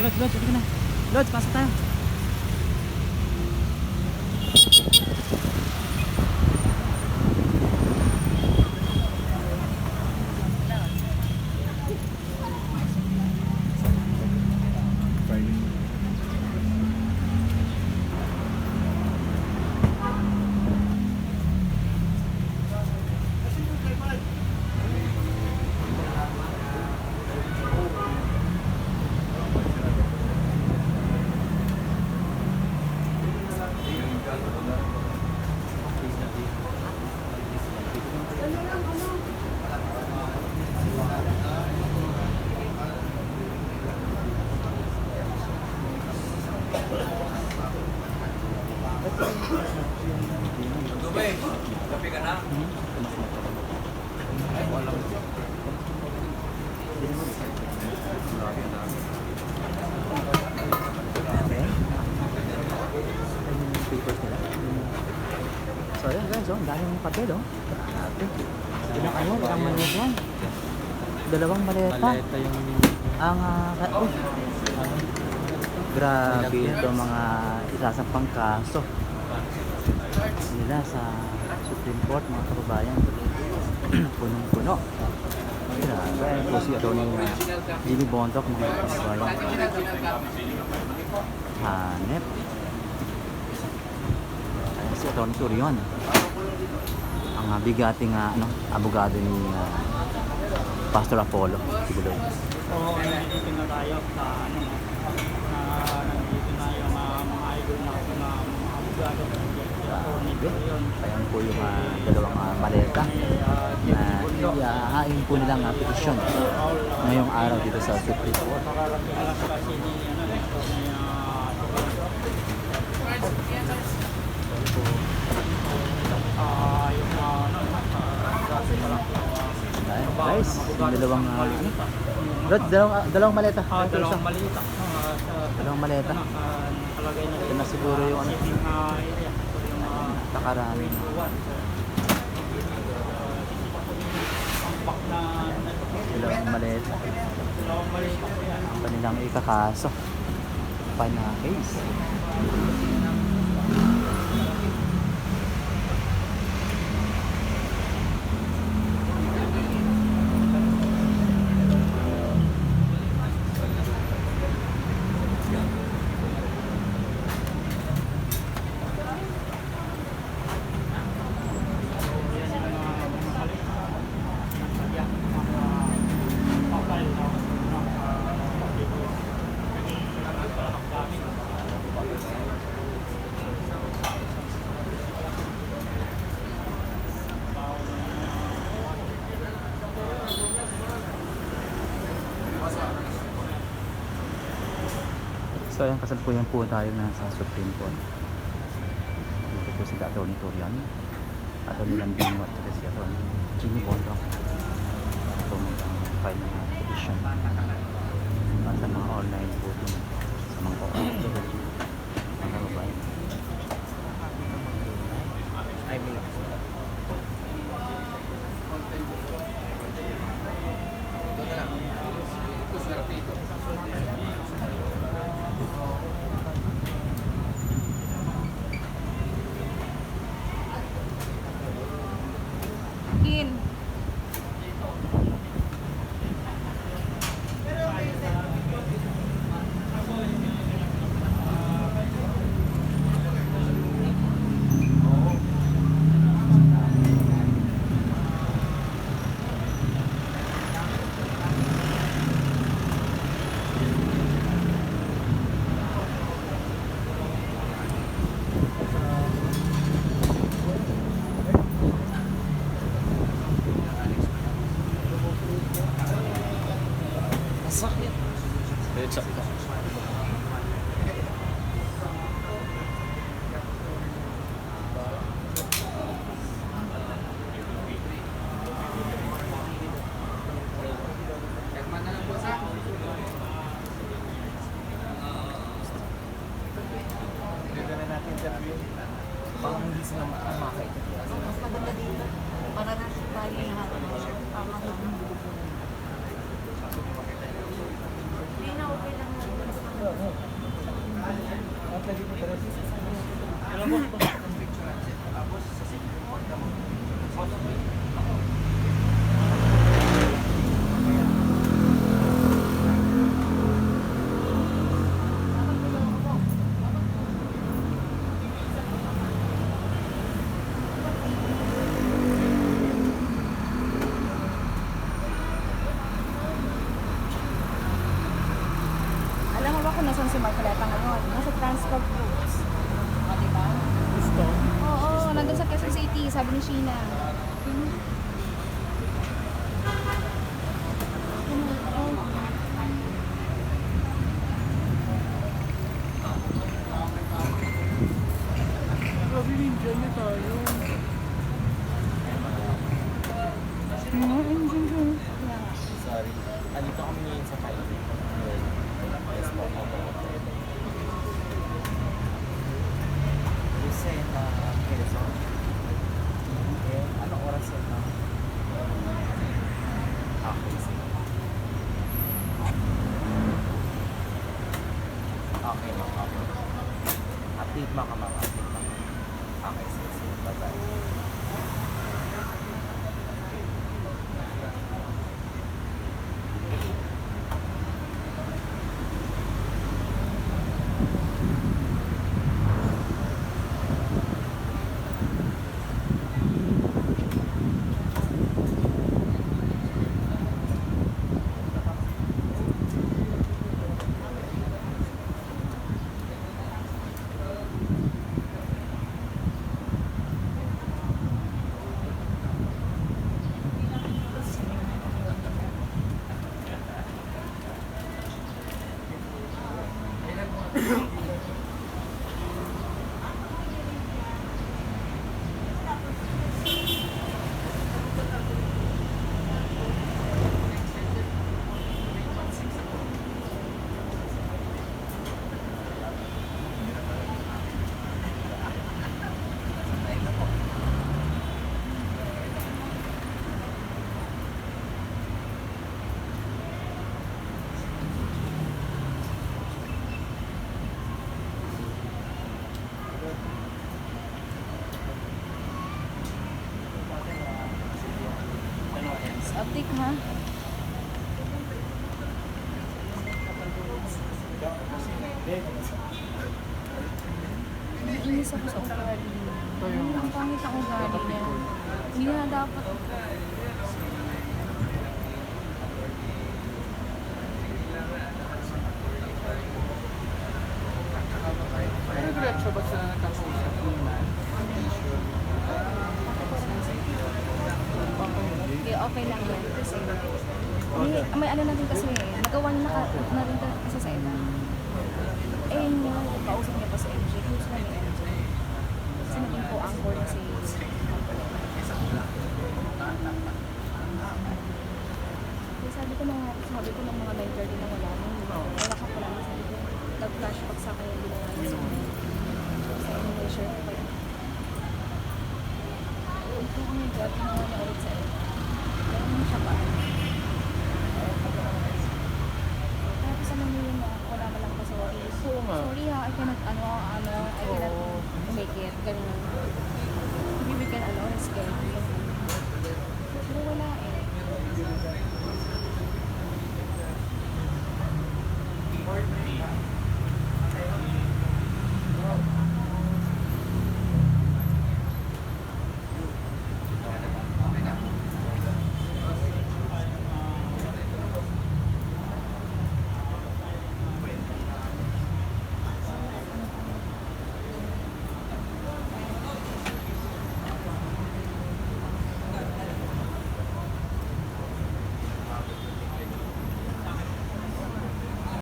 Lods, sige na. Lods, pasok tayo. Kape ka na? Ay, wala mo. So ayan guys, ang daming papel ilang ilang maleta yan? Dalawang maleta. Maleta yung... Ang grabe ito mga isasampang kaso nila sa Supreme Court mga kababayan. Punong-puno. Grabe po si Atty. Jimmy Bontoc mga kababayan. Hanep. Ayan si Atty. Turion, ang bigating abogado ni Pastor Apollo Tibuloy. Oo, nandito na tayo sa nandito na yung mga idol natin na mga abogado. Ayan po yung dalawang maleta na iahain po nilang petisyon ngayong araw dito sa Supreme Court. Ayan guys, yung dalawang Rod, dalawang maleta. Dalawang malita. Dalawang maleta. Nakalagay na Ito na siguro yung area. takarami na dalawang maleta. Dalawang malita po yan. Ang kanilang ikakaso pa na case. So ayan, kasalukuyan po tayo na sa Supreme Court. Dito po si Atty. Turion, Atty. Landino at si Atty. Jimmy Bontoc. Ito file ng petition at sa mga online voting sa mga OFW. Mga babae. In. Alam mo ba kung nasan si Marcoleta ngayon? Nasa Transcorp Groups. O, diba? Gusto. Oo, nandun sa Quezon City, sabi ni Sheena. Grabe rin dyan niya tayo. Sorry. Andito kami ngayon sa Kaili. Yes po. Lucena, Quezon. Okay. Anong oras yun, ma'am? Okay, sige. Okay, ma'am. Okay. Update mo ka, ma'am. Update mo. Okay, sige. Bye-bye. Update ha? Naiinis ako sa ugali. Ang pangit ang ugali niya. Hindi na dapat. Pero diretso ba sa nagkakausap mo naman? Okay, okay lang yan. Kasi, may ano na din kasi, nagawa niya na rin kasi sa iba. Eh, yun nga, kausap niya pa si MJ. Close na ni MJ. Kasi naging co-anchor na si Kaya sabi ko ng mga mentor din na wala wala ka pala. Sabi ko, nag-flashback sa kanya ginawa niya sa animation ko pa yun. Ito ko yung God na wala ulit sa iyo. Ganun siya pa. Tapos ano mo yun, wala ka lang pa sorry. Oo nga. Sorry ha, I cannot,